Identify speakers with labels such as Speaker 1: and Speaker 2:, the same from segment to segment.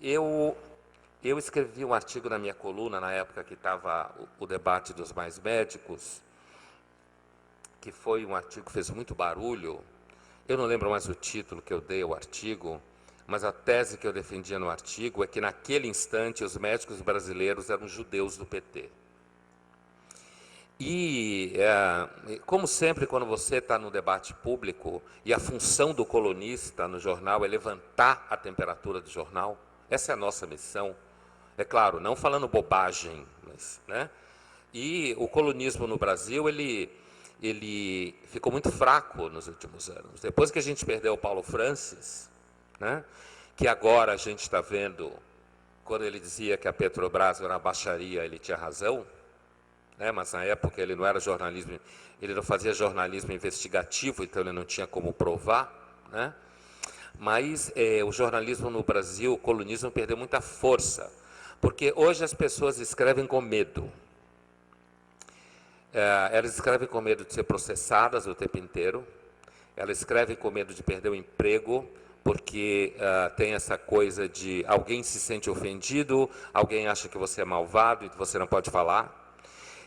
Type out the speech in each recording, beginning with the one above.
Speaker 1: Eu, eu escrevi um artigo na minha coluna, na época que estava o debate dos mais médicos, que foi um artigo que fez muito barulho. Eu não lembro mais o título que eu dei ao artigo, mas a tese que eu defendia no artigo é que, naquele instante, os médicos brasileiros eram judeus do PT. E, como sempre, quando você está no debate público, e a função do colunista no jornal é levantar a temperatura do jornal, essa é a nossa missão. É claro, não falando bobagem, mas, né? E o colunismo no Brasil, ele ficou muito fraco nos últimos anos. Depois que a gente perdeu o Paulo Francis, né? Que agora a gente está vendo, quando ele dizia que a Petrobras era uma baixaria, ele tinha razão, né? Mas na época ele não era jornalismo, ele não fazia jornalismo investigativo, então ele não tinha como provar, né? Mas o jornalismo no Brasil, o colunismo perdeu muita força, porque hoje as pessoas escrevem com medo. Elas escrevem com medo de ser processadas o tempo inteiro, elas escrevem com medo de perder o emprego, porque tem essa coisa de alguém se sente ofendido, alguém acha que você é malvado e que você não pode falar.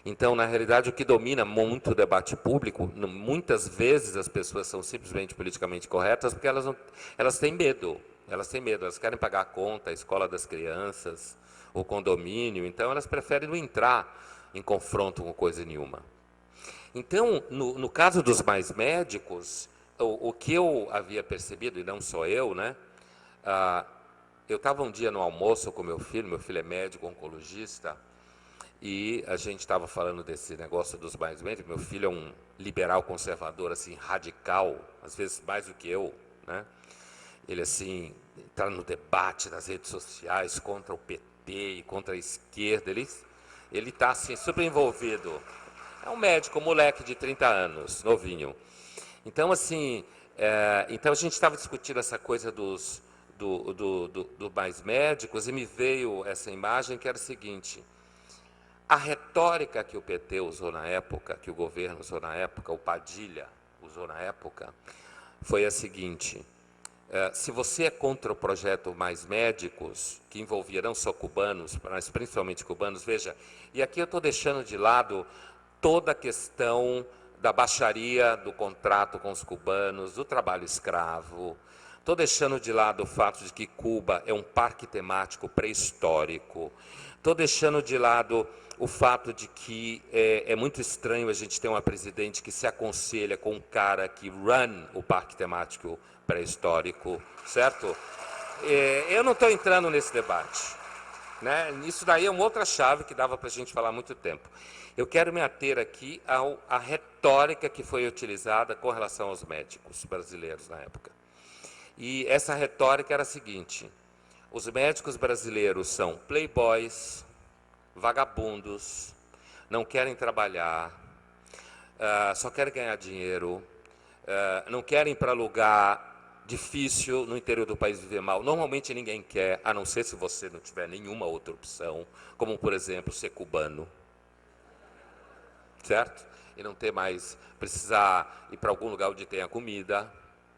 Speaker 1: Então, na realidade, o que domina muito o debate público, muitas vezes as pessoas são simplesmente politicamente corretas porque elas têm medo, elas querem pagar a conta, a escola das crianças, o condomínio, então elas preferem não entrar em confronto com coisa nenhuma. Então, no caso dos mais médicos, o que eu havia percebido, e não só eu, né? Eu estava um dia no almoço com meu filho é médico, oncologista, e a gente estava falando desse negócio dos mais médicos. Meu filho é um liberal conservador, assim, radical, às vezes mais do que eu, né? Ele, assim, está no debate nas redes sociais contra o PT e contra a esquerda, ele está, assim, super envolvido. É um médico, um moleque de 30 anos, novinho. Então, assim, então a gente estava discutindo essa coisa do mais médicos, e me veio essa imagem que era o seguinte: a retórica que o PT usou na época, que o governo usou na época, o Padilha usou na época, foi a seguinte: se você é contra o projeto Mais Médicos, que envolvia não só cubanos, mas principalmente cubanos, veja, e aqui eu estou deixando de lado toda a questão da baixaria do contrato com os cubanos, do trabalho escravo, estou deixando de lado o fato de que Cuba é um parque temático pré-histórico, estou deixando de lado o fato de que é muito estranho a gente ter uma presidente que se aconselha com um cara que run o parque temático pré-histórico, certo? Eu não estou entrando nesse debate, né? Isso daí é uma outra chave que dava para a gente falar há muito tempo. Eu quero me ater aqui à retórica que foi utilizada com relação aos médicos brasileiros na época. E essa retórica era a seguinte: os médicos brasileiros são playboys, vagabundos, não querem trabalhar, só querem ganhar dinheiro, não querem ir para lugar difícil no interior do país viver mal. Normalmente ninguém quer, a não ser se você não tiver nenhuma outra opção, como, por exemplo, ser cubano, certo? E não ter mais, precisar ir para algum lugar onde tenha comida,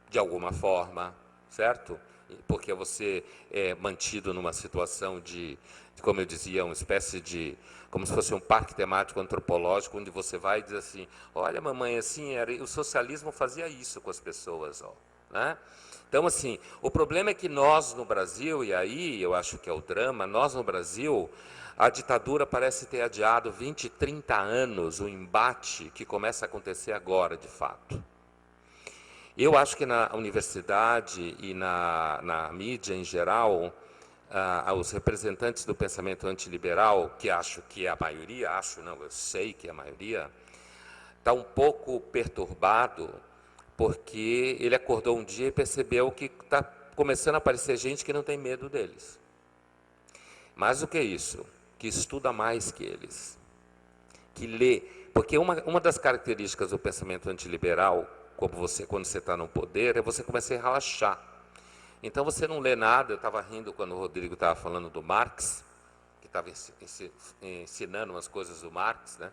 Speaker 1: de alguma forma, certo? Porque você é mantido numa situação de, como eu dizia, uma espécie de, como se fosse um parque temático antropológico, onde você vai e diz assim: olha, mamãe, assim, o socialismo fazia isso com as pessoas, ó, né? Então, assim, o problema é que nós no Brasil, e aí eu acho que é o drama, nós no Brasil, a ditadura parece ter adiado 20, 30 anos o embate que começa a acontecer agora, de fato. Eu acho que na universidade e na mídia em geral, os representantes do pensamento antiliberal, que acho que é a maioria, eu sei que é a maioria, está um pouco perturbado, porque ele acordou um dia e percebeu que está começando a aparecer gente que não tem medo deles. Mais do que isso, que estuda mais que eles, que lê. Porque uma das características do pensamento antiliberal, como você, quando você está no poder, é você começar a relaxar. Então você não lê nada. Eu estava rindo quando o Rodrigo estava falando do Marx, que estava ensinando umas coisas do Marx, né?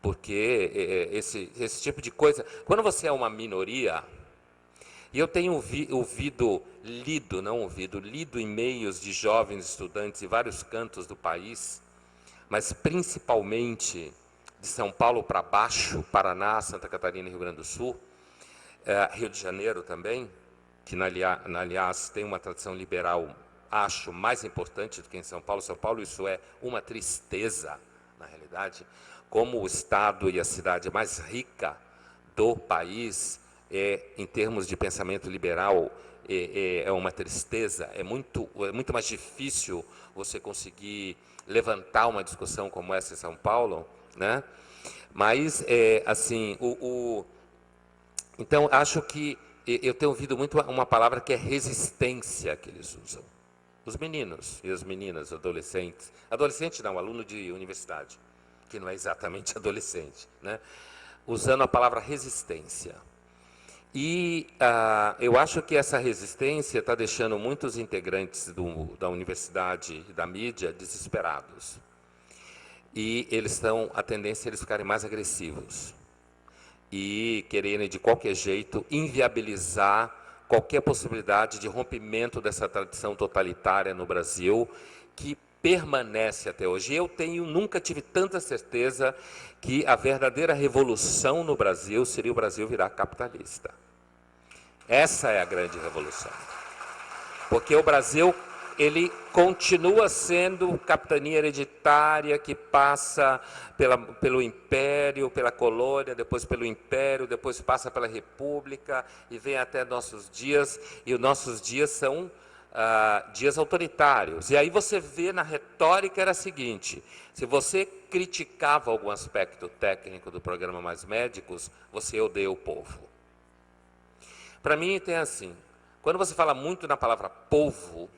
Speaker 1: Porque esse tipo de coisa, quando você é uma minoria, E eu tenho lido e-mails de jovens estudantes em vários cantos do país, mas principalmente de São Paulo para baixo, Paraná, Santa Catarina e Rio Grande do Sul, Rio de Janeiro também, que, aliás, tem uma tradição liberal, acho, mais importante do que em São Paulo. São Paulo, isso é uma tristeza, na realidade, como o estado e a cidade mais rica do país, em termos de pensamento liberal, é uma tristeza. É muito mais difícil você conseguir levantar uma discussão como essa em São Paulo, né? Mas, assim, então, acho que eu tenho ouvido muito uma palavra que é resistência, que eles usam. Os meninos e as meninas, adolescentes. Adolescente não, aluno de universidade, que não é exatamente adolescente, né? Usando a palavra resistência. E eu acho que essa resistência está deixando muitos integrantes da universidade e da mídia desesperados. E a tendência é eles ficarem mais agressivos e quererem, de qualquer jeito, inviabilizar qualquer possibilidade de rompimento dessa tradição totalitária no Brasil, que permanece até hoje. Eu nunca tive tanta certeza que a verdadeira revolução no Brasil seria o Brasil virar capitalista. Essa é a grande revolução. Porque o Brasil, ele continua sendo capitania hereditária que passa pelo império, pela colônia, depois pelo império, depois passa pela república e vem até nossos dias, e os nossos dias são dias autoritários. E aí você vê na retórica era a seguinte: se você criticava algum aspecto técnico do programa Mais Médicos, você odeia o povo. Para mim tem assim, quando você fala muito na palavra povo,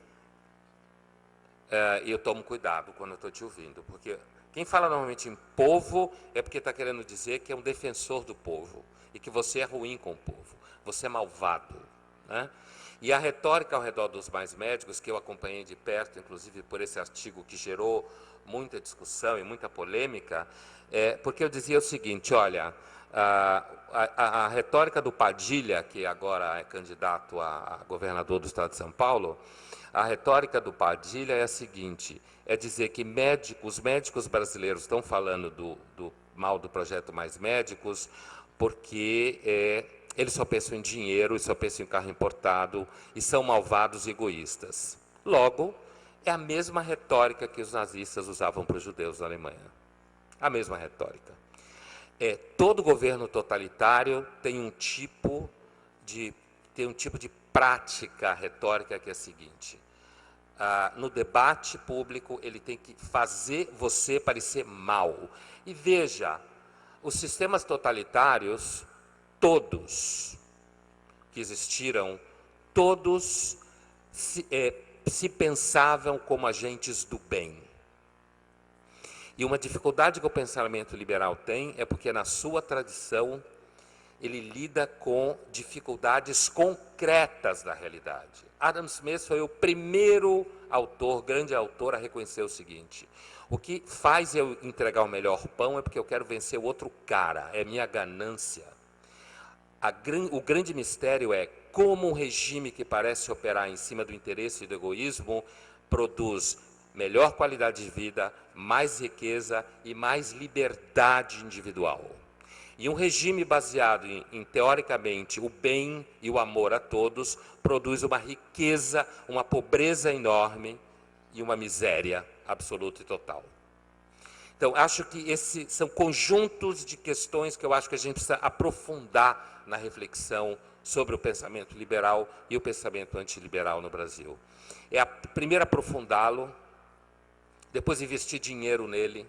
Speaker 1: eu tomo cuidado quando eu estou te ouvindo, porque quem fala normalmente em povo é porque está querendo dizer que é um defensor do povo e que você é ruim com o povo, você é malvado, né? E a retórica ao redor dos Mais Médicos, que eu acompanhei de perto, inclusive por esse artigo que gerou muita discussão e muita polêmica, porque eu dizia o seguinte: olha, a retórica do Padilha, que agora é candidato a governador do estado de São Paulo, a retórica do Padilha é a seguinte: é dizer que os médicos brasileiros estão falando do mal do projeto Mais Médicos porque eles só pensam em dinheiro, e só pensam em carro importado, e são malvados e egoístas. Logo, é a mesma retórica que os nazistas usavam para os judeus na Alemanha. A mesma retórica. Todo governo totalitário tem um tipo de prática retórica que é a seguinte: no debate público ele tem que fazer você parecer mal. E veja, os sistemas totalitários, todos que existiram, todos se pensavam como agentes do bem. E uma dificuldade que o pensamento liberal tem é porque, na sua tradição, ele lida com dificuldades concretas da realidade. Adam Smith foi o primeiro grande autor, a reconhecer o seguinte: o que faz eu entregar o melhor pão é porque eu quero vencer o outro cara, é minha ganância. O grande mistério é como um regime que parece operar em cima do interesse e do egoísmo produz melhor qualidade de vida, mais riqueza e mais liberdade individual. E um regime baseado em teoricamente, o bem e o amor a todos, produz uma riqueza, uma pobreza enorme e uma miséria absoluta e total. Então, acho que esses são conjuntos de questões que eu acho que a gente precisa aprofundar na reflexão sobre o pensamento liberal e o pensamento antiliberal no Brasil. Primeiro aprofundá-lo, depois investir dinheiro nele,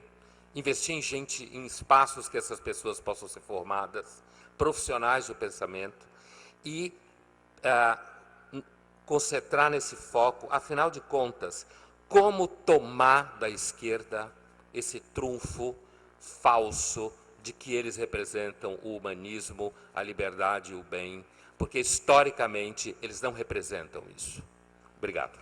Speaker 1: investir em espaços que essas pessoas possam ser formadas, profissionais do pensamento, e concentrar nesse foco, afinal de contas, como tomar da esquerda esse trunfo falso de que eles representam o humanismo, a liberdade e o bem, porque historicamente eles não representam isso. Obrigado.